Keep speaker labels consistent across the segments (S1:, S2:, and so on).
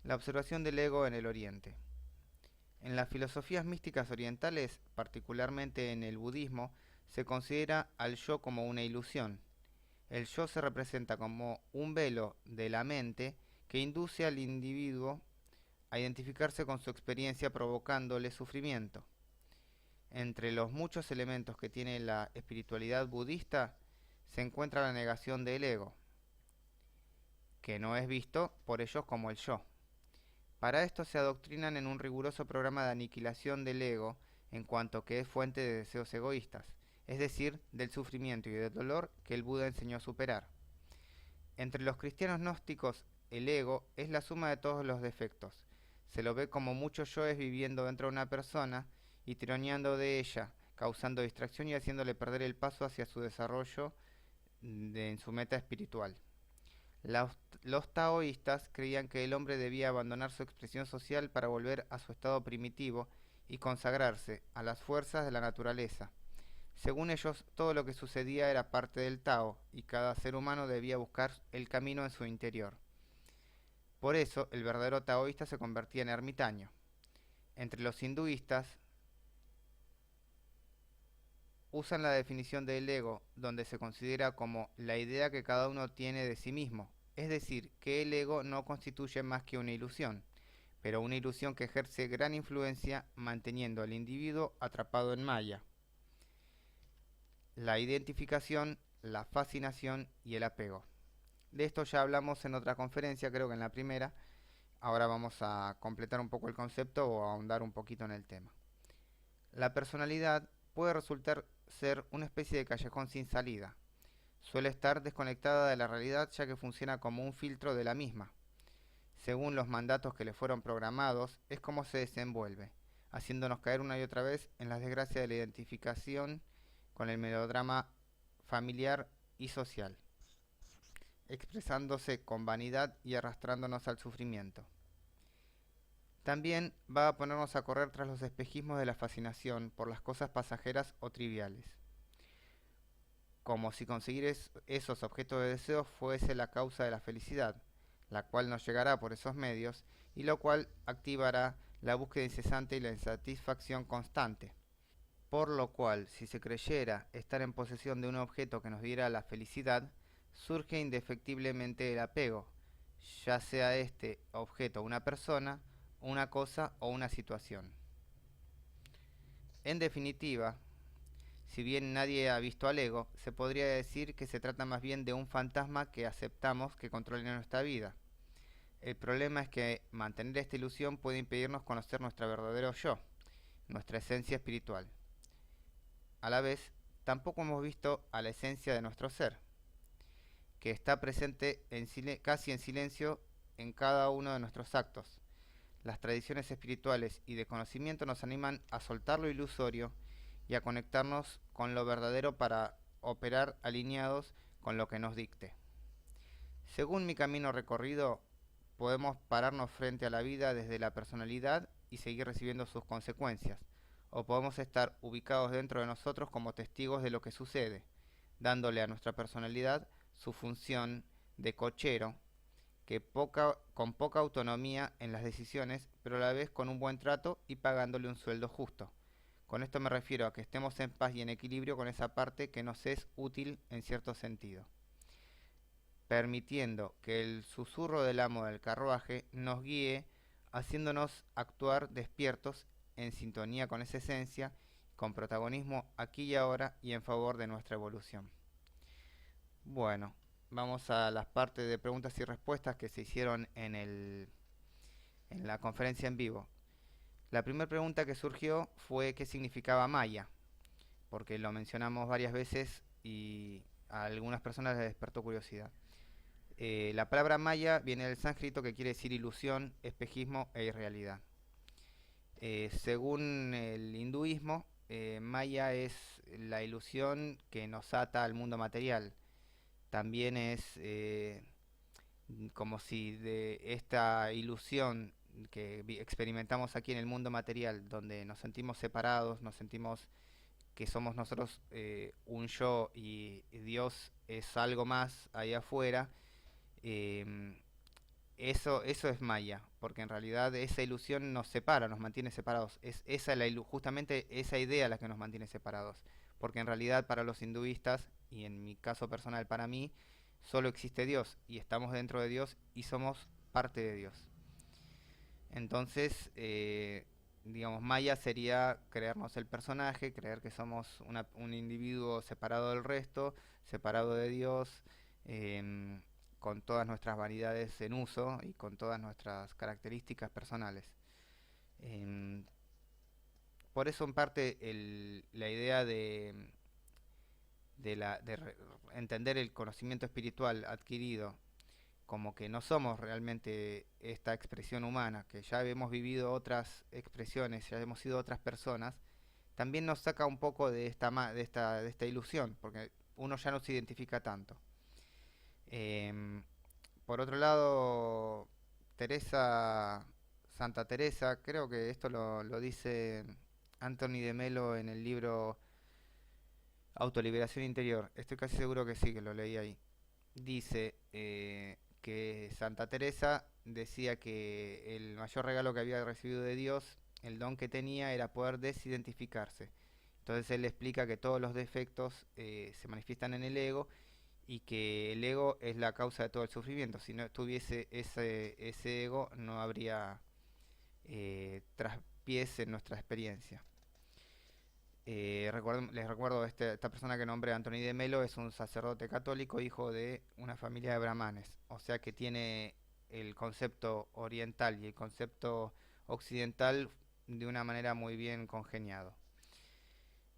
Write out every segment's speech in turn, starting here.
S1: La observación del ego en el Oriente. En las filosofías místicas orientales, particularmente en el budismo, se considera al yo como una ilusión. El yo se representa como un velo de la mente que induce al individuo a identificarse con su experiencia provocándole sufrimiento. Entre los muchos elementos que tiene la espiritualidad budista se encuentra la negación del ego, que no es visto por ellos como el yo. Para esto se adoctrinan en un riguroso programa de aniquilación del ego en cuanto que es fuente de deseos egoístas, es decir, del sufrimiento y del dolor que el Buda enseñó a superar. Entre los cristianos gnósticos, el ego es la suma de todos los defectos. Se lo ve como muchos yoes viviendo dentro de una persona y tironeando de ella, causando distracción y haciéndole perder el paso hacia su desarrollo en su meta espiritual. Los, los taoístas creían que el hombre debía abandonar su expresión social para volver a su estado primitivo y consagrarse a las fuerzas de la naturaleza. Según ellos, todo lo que sucedía era parte del Tao y cada ser humano debía buscar el camino en su interior. Por eso, el verdadero taoísta se convertía en ermitaño. Entre los hinduistas, usan la definición del ego, donde se considera como la idea que cada uno tiene de sí mismo, es decir, que el ego no constituye más que una ilusión, pero una ilusión que ejerce gran influencia manteniendo al individuo atrapado en Maya. La identificación, la fascinación y el apego. De esto ya hablamos en otra conferencia, creo que en la primera. Ahora vamos a completar un poco el concepto o a ahondar un poquito en el tema. La personalidad puede resultar ser una especie de callejón sin salida. Suele estar desconectada de la realidad ya que funciona como un filtro de la misma. Según los mandatos que le fueron programados, es como se desenvuelve, haciéndonos caer una y otra vez en las desgracias de la identificación con el melodrama familiar y social, expresándose con vanidad y arrastrándonos al sufrimiento. También va a ponernos a correr tras los espejismos de la fascinación por las cosas pasajeras o triviales, como si conseguir esos objetos de deseo fuese la causa de la felicidad, la cual nos llegará por esos medios y lo cual activará la búsqueda incesante y la insatisfacción constante. Por lo cual, si se creyera estar en posesión de un objeto que nos diera la felicidad, surge indefectiblemente el apego, ya sea este objeto una persona, una cosa o una situación. En definitiva, si bien nadie ha visto al ego, se podría decir que se trata más bien de un fantasma que aceptamos que controle nuestra vida. El problema es que mantener esta ilusión puede impedirnos conocer nuestro verdadero yo, nuestra esencia espiritual. A la vez, tampoco hemos visto a la esencia de nuestro ser, que está presente casi en silencio en cada uno de nuestros actos. Las tradiciones espirituales y de conocimiento nos animan a soltar lo ilusorio y a conectarnos con lo verdadero para operar alineados con lo que nos dicte. Según mi camino recorrido, podemos pararnos frente a la vida desde la personalidad y seguir recibiendo sus consecuencias, o podemos estar ubicados dentro de nosotros como testigos de lo que sucede, dándole a nuestra personalidad su función de cochero, con poca autonomía en las decisiones, pero a la vez con un buen trato y pagándole un sueldo justo. Con esto me refiero a que estemos en paz y en equilibrio con esa parte que nos es útil en cierto sentido, permitiendo que el susurro del amo del carruaje nos guíe, haciéndonos actuar despiertos en sintonía con esa esencia, con protagonismo aquí y ahora y en favor de nuestra evolución. Bueno, vamos a las partes de preguntas y respuestas que se hicieron en la conferencia en vivo. La primera pregunta que surgió fue qué significaba Maya, porque lo mencionamos varias veces y a algunas personas les despertó curiosidad. La palabra Maya viene del sánscrito que quiere decir ilusión, espejismo e irrealidad. Según el hinduismo, Maya es la ilusión que nos ata al mundo material. También es como si de esta ilusión que experimentamos aquí en el mundo material, donde nos sentimos separados, nos sentimos que somos nosotros un yo y Dios es algo más ahí afuera, eh, Eso es Maya, porque en realidad esa ilusión nos separa, nos mantiene separados. Es esa justamente esa idea la que nos mantiene separados. Porque en realidad para los hinduistas, y en mi caso personal para mí, solo existe Dios y estamos dentro de Dios y somos parte de Dios. Entonces, digamos, Maya sería creernos el personaje, creer que somos un individuo separado del resto, separado de Dios, em, con todas nuestras vanidades en uso y con todas nuestras características personales. Em, por eso, en parte, la idea de entender el conocimiento espiritual adquirido como que no somos realmente esta expresión humana, que ya hemos vivido otras expresiones, ya hemos sido otras personas, también nos saca un poco de esta ilusión, porque uno ya no se identifica tanto. Em, por otro lado, Teresa, Santa Teresa, creo que esto lo dice Anthony de Melo en el libro Autoliberación Interior, estoy casi seguro que sí, que lo leí ahí. Dice que Santa Teresa decía que el mayor regalo que había recibido de Dios, el don que tenía, era poder desidentificarse. Entonces él explica que todos los defectos se manifiestan en el ego y que el ego es la causa de todo el sufrimiento. Si no tuviese ese ego, no habría traspiés en nuestra experiencia. Les recuerdo, esta persona que nombré, Anthony de Melo, es un sacerdote católico, hijo de una familia de brahmanes, o sea que tiene el concepto oriental y el concepto occidental de una manera muy bien congeniado.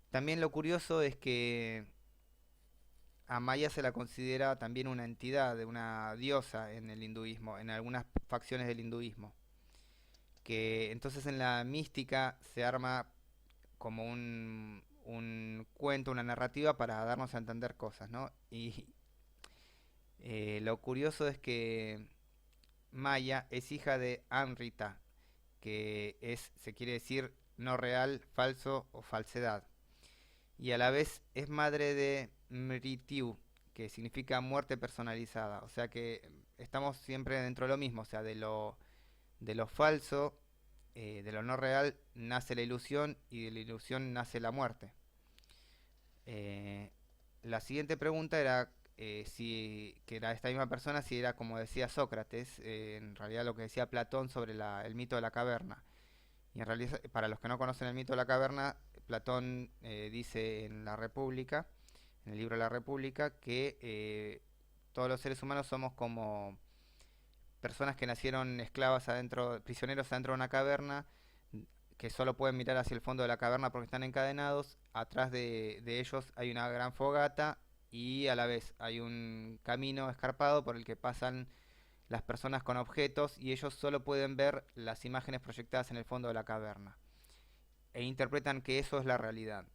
S1: También lo curioso es que a Maya se la considera también una entidad, de una diosa en el hinduismo, en algunas facciones del hinduismo, que entonces en la mística se arma como un cuento, una narrativa para darnos a entender cosas, ¿no? Y lo curioso es que Maya es hija de Amrita, que se quiere decir no real, falso o falsedad. Y a la vez es madre de Mrityu, que significa muerte personalizada. O sea que estamos siempre dentro de lo mismo, o sea, de lo falso, de lo no real, nace la ilusión y de la ilusión nace la muerte. Eh, la siguiente pregunta era si que era esta misma persona, si era como decía Sócrates, en realidad lo que decía Platón sobre el mito de la caverna. Y en realidad, para los que no conocen el mito de la caverna, Platón dice en La República, en el libro La República, que todos los seres humanos somos como personas que nacieron esclavas adentro, prisioneros adentro de una caverna, que solo pueden mirar hacia el fondo de la caverna porque están encadenados. Atrás de ellos hay una gran fogata y a la vez hay un camino escarpado por el que pasan las personas con objetos y ellos solo pueden ver las imágenes proyectadas en el fondo de la caverna e interpretan que eso es la realidad.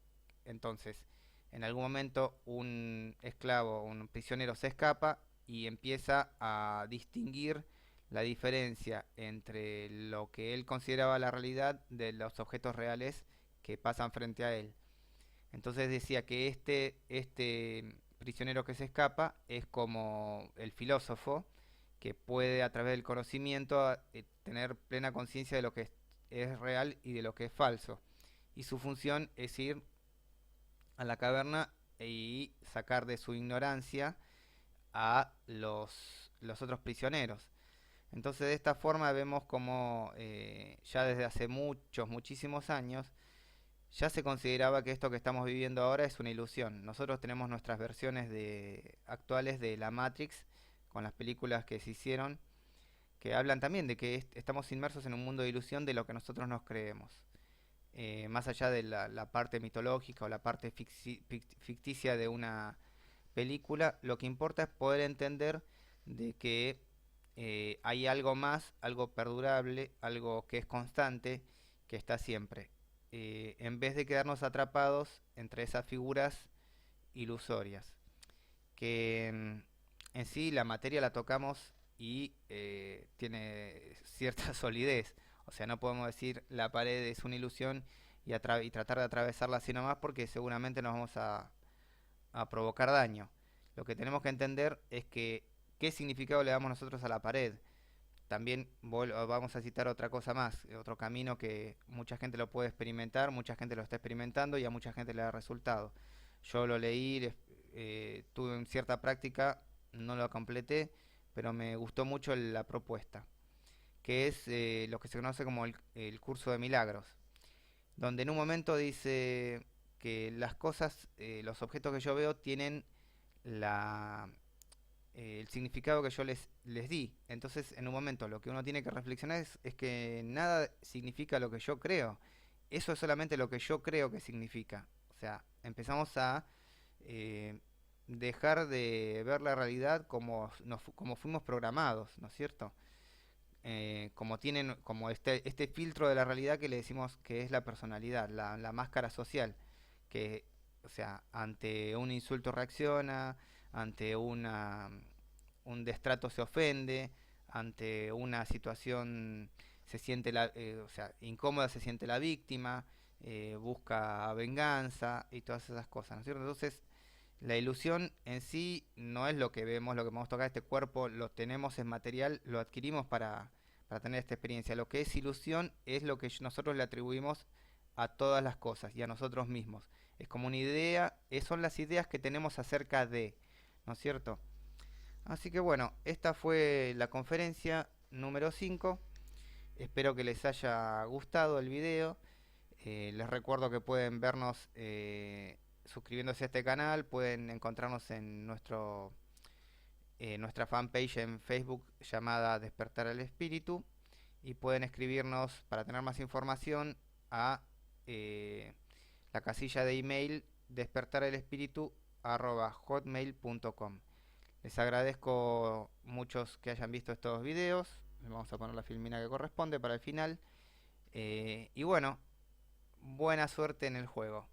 S1: Entonces, en algún momento un esclavo, un prisionero se escapa y empieza a distinguir la diferencia entre lo que él consideraba la realidad de los objetos reales que pasan frente a él. Entonces decía que este prisionero que se escapa es como el filósofo que puede a través del conocimiento tener plena conciencia de lo que es real y de lo que es falso. Y su función es ir a la caverna y sacar de su ignorancia a los otros prisioneros. Entonces de esta forma vemos como ya desde hace muchísimos años, ya se consideraba que esto que estamos viviendo ahora es una ilusión. Nosotros tenemos nuestras versiones actuales de la Matrix, con las películas que se hicieron, que hablan también de que estamos inmersos en un mundo de ilusión de lo que nosotros nos creemos. Más allá de la parte mitológica o la parte ficticia de una película, lo que importa es poder entender de que hay algo más, algo perdurable, algo que es constante, que está siempre, en vez de quedarnos atrapados entre esas figuras ilusorias, que en sí la materia la tocamos y tiene cierta solidez, o sea, no podemos decir la pared es una ilusión y tratar de atravesarla así nomás porque seguramente nos vamos a provocar daño. Lo que tenemos que entender es que qué significado le damos nosotros a la pared. también vamos a citar otra cosa más, otro camino que mucha gente lo puede experimentar, mucha gente lo está experimentando y a mucha gente le da resultado. Yo lo leí, tuve en cierta práctica, no lo completé, pero me gustó mucho la propuesta, que es lo que se conoce como el curso de milagros, donde en un momento dice que las cosas, los objetos que yo veo tienen la, el significado que yo les di. Entonces, en un momento, lo que uno tiene que reflexionar es que nada significa lo que yo creo. Eso es solamente lo que yo creo que significa. O sea, empezamos a eh, dejar de ver la realidad como fuimos programados, ¿no es cierto? Como tienen como este filtro de la realidad que le decimos que es la personalidad, la máscara social, que, o sea, ante un insulto reacciona, ante un destrato se ofende, ante una situación se siente o sea, incómoda se siente la víctima, busca venganza y todas esas cosas, ¿no es cierto? Entonces, la ilusión en sí no es lo que vemos, lo que vamos a tocar, este cuerpo lo tenemos en material, lo adquirimos para tener esta experiencia. Lo que es ilusión es lo que nosotros le atribuimos a todas las cosas y a nosotros mismos. Es como una idea, son las ideas que tenemos acerca de, ¿no es cierto? Así que bueno, esta fue la conferencia número 5. Espero que les haya gustado el video. Les recuerdo que pueden vernos suscribiéndose a este canal, pueden encontrarnos en nuestra fanpage en Facebook llamada Despertar el Espíritu y pueden escribirnos para tener más información a eh, la casilla de email despertarelespíritu@hotmail.com. Les agradezco muchos que hayan visto estos videos. Les vamos a poner la filmina que corresponde para el final. Y bueno, buena suerte en el juego.